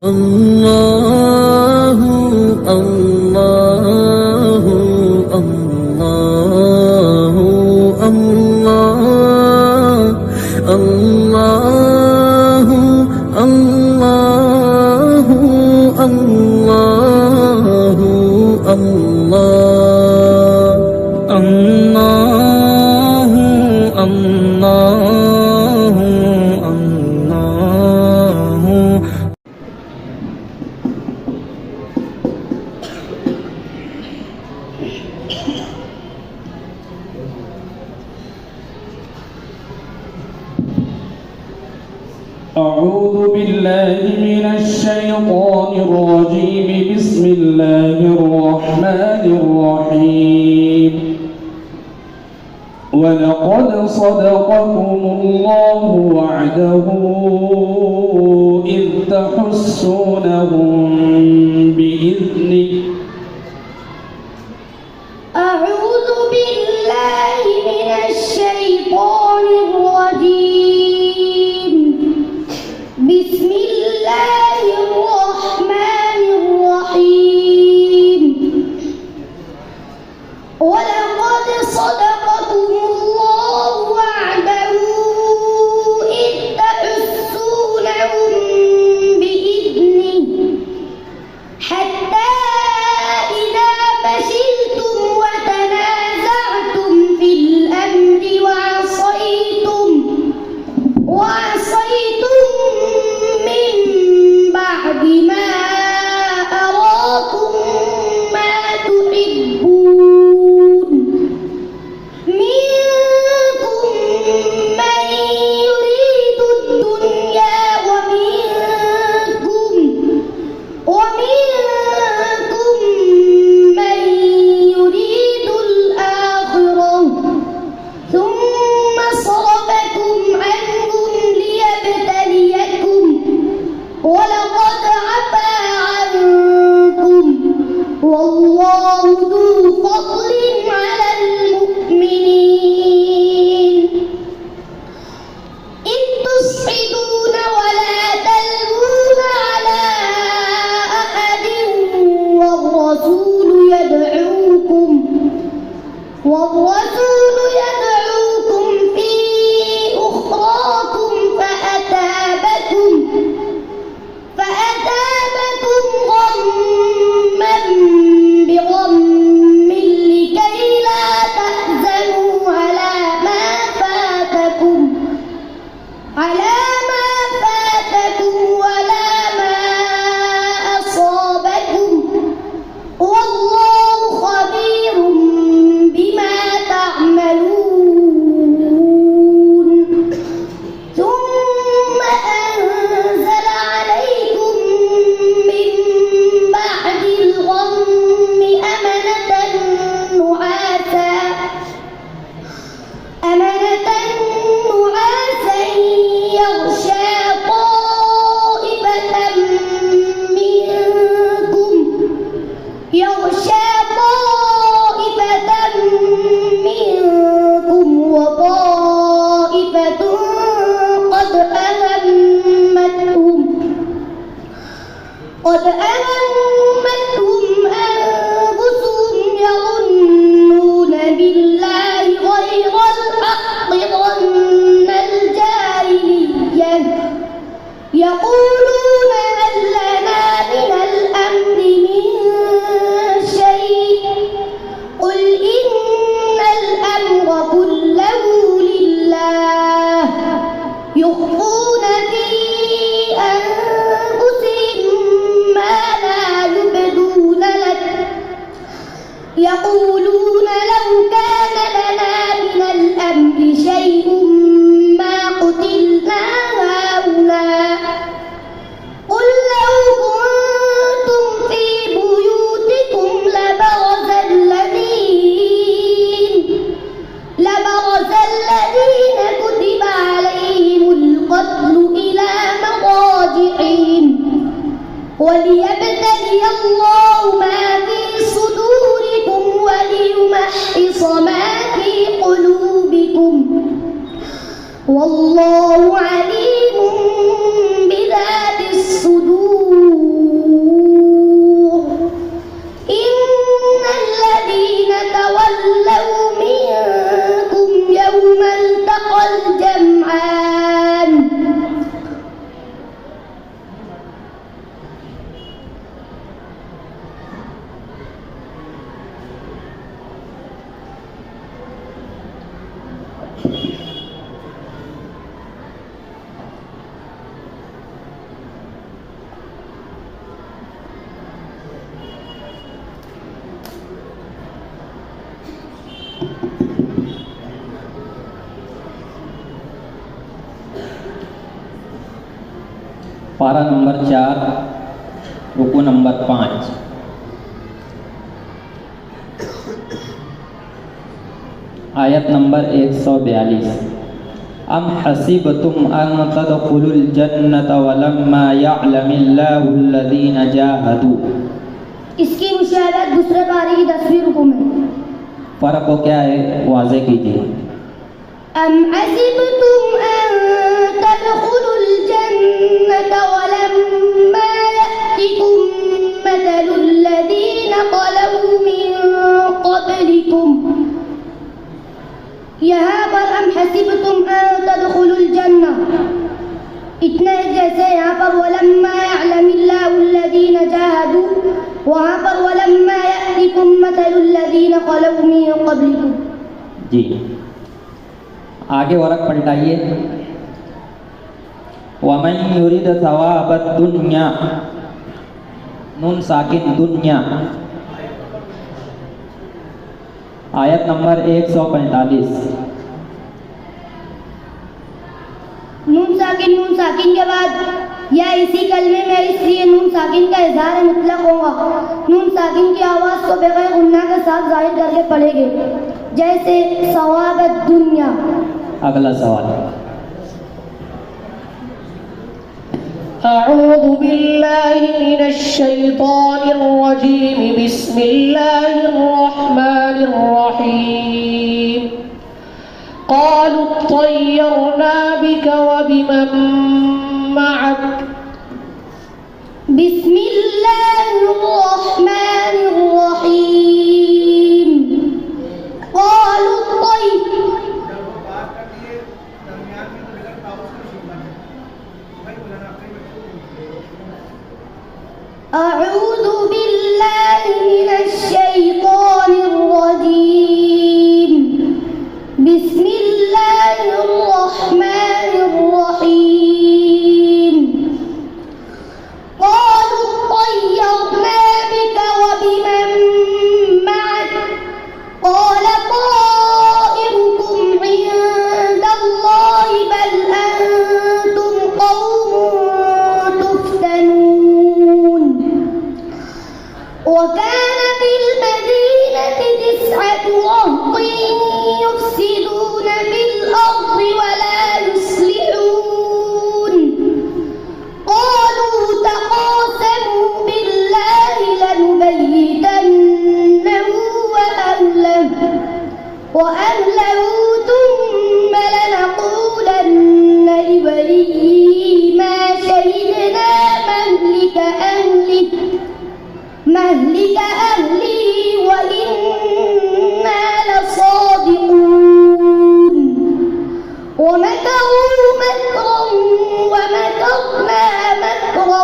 الله الله الله الله الله الله الله الله الله أعوذ بالله من الشيطان الرجيم. بسم الله الرحمن الرحيم. ولقد صدقكم الله وعده إذ تحسونهم بإذنه. أعوذ بالله من الشيطان الرجيم. بسم الله الرحمن الرحيم. ولقد صدقكم الله وعده إذ تحسونهم بإذنه حتى إذا فشلتم وتنازعتم في الأمر وعصيتم من بعد ما أراكم ما تحبون منكم من يريد الدنيا ومنكم من يريد الآخرة ثم صرفكم عنهم ليبتليكم ولقد عفا عنكم والله ذو فضل على المؤمنين. إذ تصعدون ولا تلوون على أحد والرسول يدعوكم في أخراكم فأتابكم غما بغم لكي لا تحزنوا على ما فاتكم ولا ما أصابكم والله خبير بما تعملون. ثم أنزل عليكم من بعد الغم أمنة نعاسا يغشى طائفة منكم وطائفة قد أهمتهم أنفسهم يظنون بالله غير الحق ظن الجاهلية يقولون هل لنا من الأمر من شيء قل إن الأمر كله لله يخفون في أنفسهم ما لا يبدون لك يقولون لو كان لنا من الأمر شيء ما قتلنا هاهنا قل لو كنتم في بيوتكم لبرز الذين كتب عليهم القتل إلى مضاجعهم وليبتلي الله ما في صدوركم وليمحص ما في قلوبكم والله عليم بذات الصدور. पारा नंबर 4 रुकू नंबर 5। आयत नंबर 142। अम हसीबतुम अन तदखुलुल जन्नत वलम्मा यअलमिल्लाहु अल्लज़ीना जाहदू। इसकी मुशाबहत दूसरे पारे की 10वीं रुकू में। फ़र्क को क्या है वाज़े कीजिए। अम हसीबतुम अन तदखुलुल जन्नत वलम्मा यअतिकुम मथलुल लज़ीना ख़लऊ मिन क़ब्लिकुम। यहाँ पर अम हसीबतुम अन तदखुलुल जन्नह इतना है जैसे यहाँ पर वलम्मा यअलमिल्लाहु अल्लज़ीना जाहदू, वहाँ पर वलम्मा यअतिकुम मथलुल लज़ीना ख़लऊ मिन क़ब्लिकुम। जी आगे वरक पलटाइए। वमन युरिद सवाबद दुनिया, नून साकिन दुनिया। आयत नंबर 145। नून साकिन के बाद या इसी कलमे में इसलिए नून साकिन का इज़हार मुतलक होगा। नून साकिन की आवाज़ को बगैर गुन्ना के साथ जाहिर करके पढ़ेंगे, जैसे सवाबत दुनिया। अगला सवाल। अऊज़ु बिल्लाहि मिनश शैतानिर रजीम। बिस्मिल्लाहिर रहमानिर रहीम। क़ालू तय्यरना बिका व बिमन मअक। बिस्मिल्लाहिर रहमानिर रहीम। क़ालू अऊज़ु बिल्लाहि मिनश शैतानिर रजीम। बिस्मिल्लाहिर रहमानिर रहीम। क़ालू तय्यरना बिका व बिमन मअक। क़ाल ताइरुकुम इन्दल्लाहि बल अंतुम क़ौमुन तुफ़्तनून। وكان في المدينة 9 رهط يفسدون في الأرض ولا يصلحون. قالوا تقاسموا بالله لنبيتنه وأهله ثم لنقولن لوليه ما شهدنا مهلك أهله وإنا لصادقون. ومكروا مكرا ومكرنا مكرا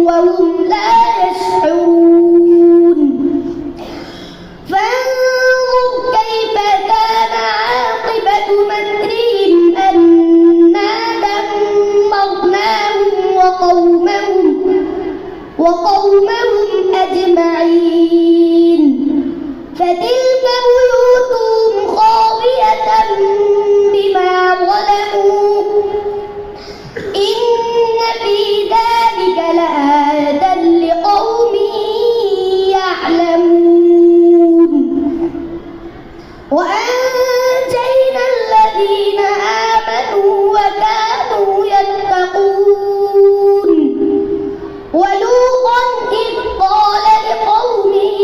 وهم لا يشعرون. فانظر كيف كان عاقبة مكرهم أنا دمرناهم وقومهم أجمعين. فتلك بيوتهم خاوية بما ظلموا. إن في ذلك لآية لقوم يعلمون. وأنجينا الذين آمنوا وكانوا يتقون. ولوطا إذ قال لقومه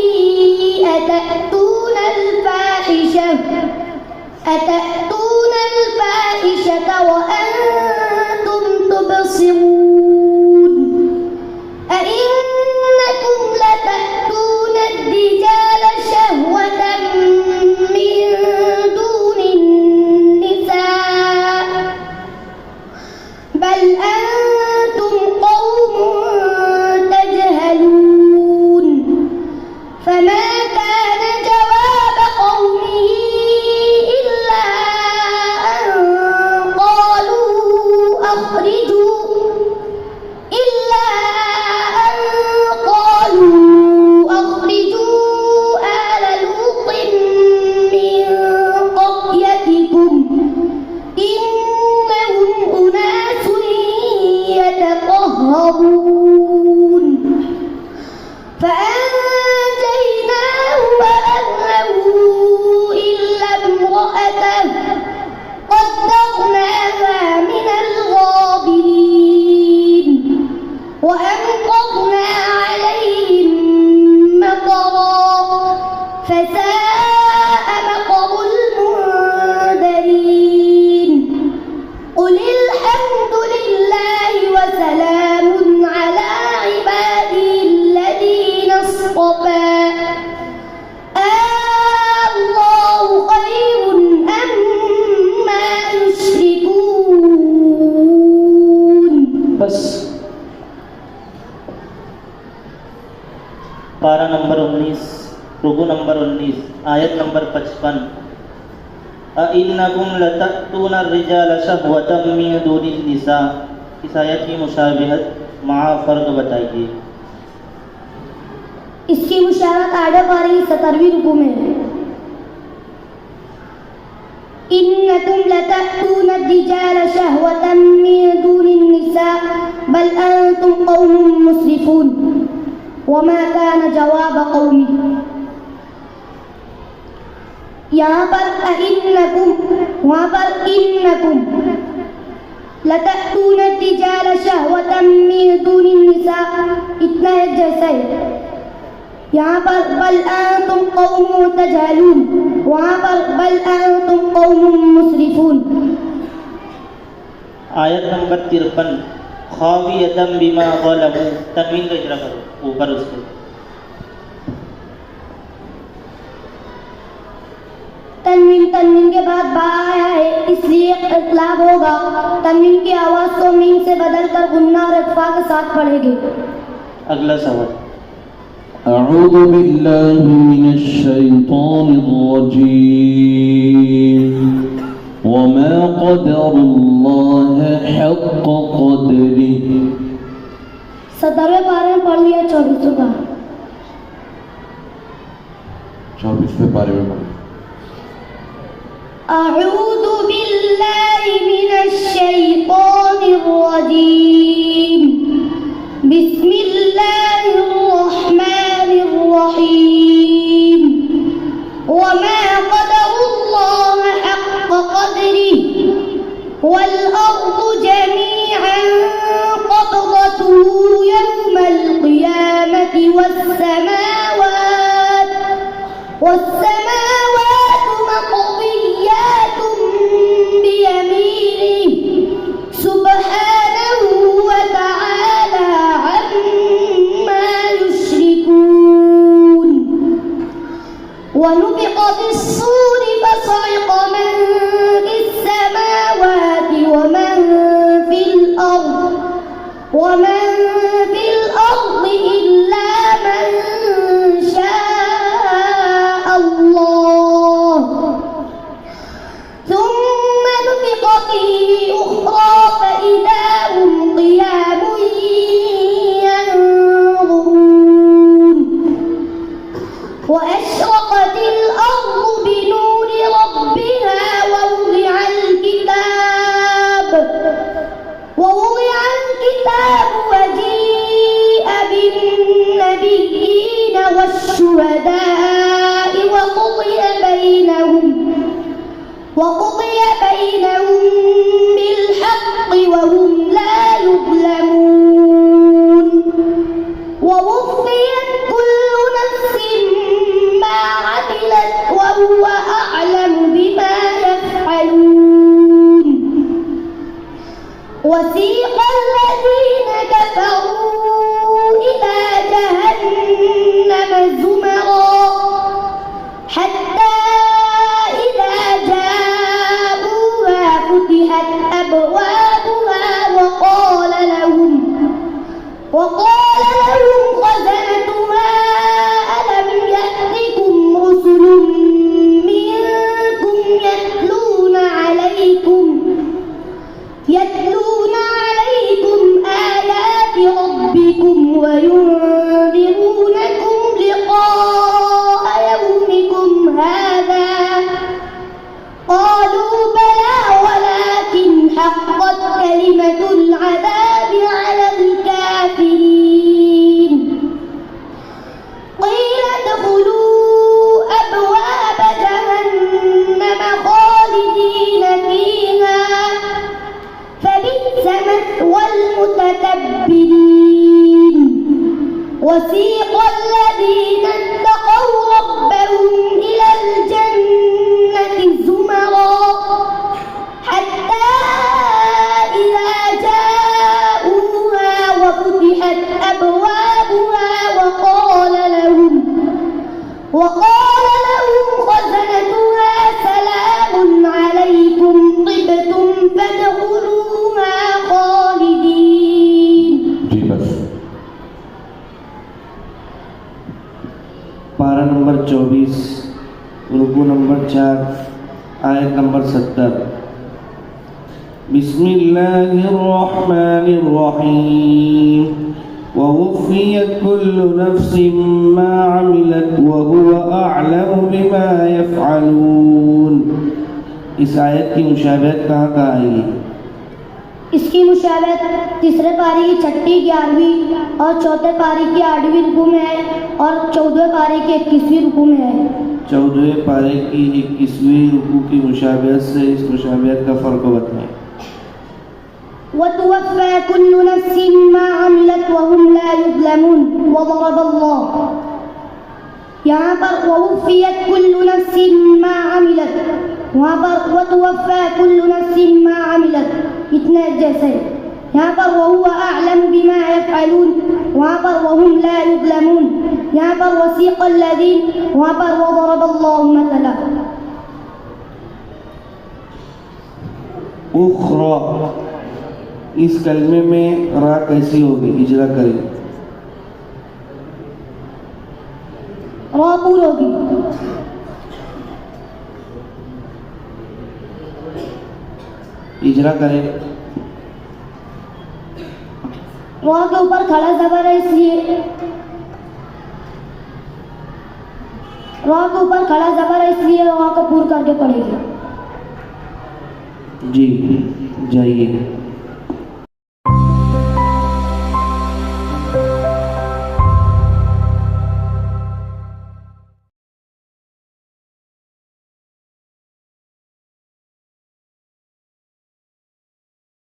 أتأتون पारा नंबर 19 रुकू नंबर 19 आयत नंबर 55 अइन्नकुम लतअतूना अर्रिजाल शहवतम मिन दूनिन निसा। इस आयत की मुशाबिहत मां फ़र्क बताइए। इसकी मुशाबहत आगे पारी 17वीं रुकू में है। इन्नकुम लतअतूना अर्रिजाल शहवतम मिन दूनिन निसा बल अंतुम कौमुम मुस्रिफून वमा कान जवाब कौमी। यहाँ पर इन्नकुम, वहाँ पर इन्नकुम लतअतूना अर्रिजाल शहवतम मिन दूनिन निसा, इतना एक जैसा है। यहाँ पर बल अंतुम कौमुन तजहलून, वहाँ पर बल अंतुम कौमुन मुस्रिफून। आयत नंबर 53 खावियतम बिमा ज़लमू, तनवीन का इजरा करो ऊपर उसके। तनवीन के बाद बा आया है, इसलिए इख्तिलाफ होगा। तनवीन की आवाज़ को मीम से बदलकर गुन्ना और इख्फा के साथ पढ़ेंगे। अगला सवाल। أعوذ بالله من الشيطان الرجيم وما قدر الله حق قدره। 17वें पारे में पढ़ लिया 24वें पारा। 24वें पारे में पढ़। أعوذ بالله من الشيطان الرجيم بسم الله الرحمن الرحيم وما قدر الله حق قدره والأرض جميعا قبضته يوم القيامة والسماوات مطويات بيمينه سبحانه وتعالى عما يشركون ونفخ في الصور فصعق من في السماوات ومن في الأرض إلا من شاء الله ثم نفخ فيه أخرى فإذا هم قيام ينظرون وأشرقت الأرض بنور ربها ووضع الكتاب وجيء بالنبيين والشهداء وقضي بينهم بالحق وهم لا يظلمون ووفيت كل نفس ما عملت وهو أعلم بما يفعلون وسيق الذين كفروا إلى جهنم زمرا حتى إذا جاءوها فتحت أبوابها وقال لهم خزنتها ألم يأتكم رسل منكم يتلون عليكم آيات ربكم وينذرونكم لقاء يومكم هذا قالوا بلى ولكن حقت كلمة العذاب على الكافرين قيل ادخلوا أبواب جهنم خالدين فيها فبئس مثوى المتكبرين وسيق الذين اتقوا ربهم إلى الجنة زمرا حتى إذا جاءوها وفتحت أبوابها وقال لهم خزنتها سلام عليكم طبتم فادخلوها خالدين। जी बस पारा नंबर 24, रुकू नंबर 4, आयत नंबर 70। बिस्मिल्लाहिर्रहमानिर्रहीम ववुफ़ियत कुल्लु नफ्सिम मा अमिलत वहुवा अअलमु बिमा यफ़अलून। इस आयत की मुशाबहत कहाँ आएगी? इसकी मुशाबहत तीसरे पारी की 6वीं, 11वीं और चौथे पारी की 8वीं रुकू में है और 14वें पारी की 21वीं रुकू में है। 14वें पारे की 21वीं रुकू की मुशाबहत से इस मुशाबहत का फ़र्क बताएं। वतुवफ़्फ़ा कुल्लु नफ्सिन मा अमिलत वहुम ला युज़लमून वज़रबल्लाह। यहाँ पर ववुफ़ियत कुल्लु नफ्सिन मा अमिलत, वहाँ पर वतुवफ़्फ़ा कुल्लु नफ्सिन मा अमिलत, इतने जैसे। यहाँ पर वहुवा अअलमु बिमा यफ़अलून, वहाँ पर वहुम ला युज़लमून। यहाँ पर वसीक़ल लज़ीन, वहाँ पर वज़रबल्लाहु मतला। उख़रा, इस कलमे में रा कैसी होगी? इजरा करें। रा पूर होगी। इजरा करें। रा के ऊपर खड़ा ज़बर है, इसलिए रा के ऊपर खड़ा ज़बर है, इसलिए रा को पूर करके पड़ेगी। जी जाइए।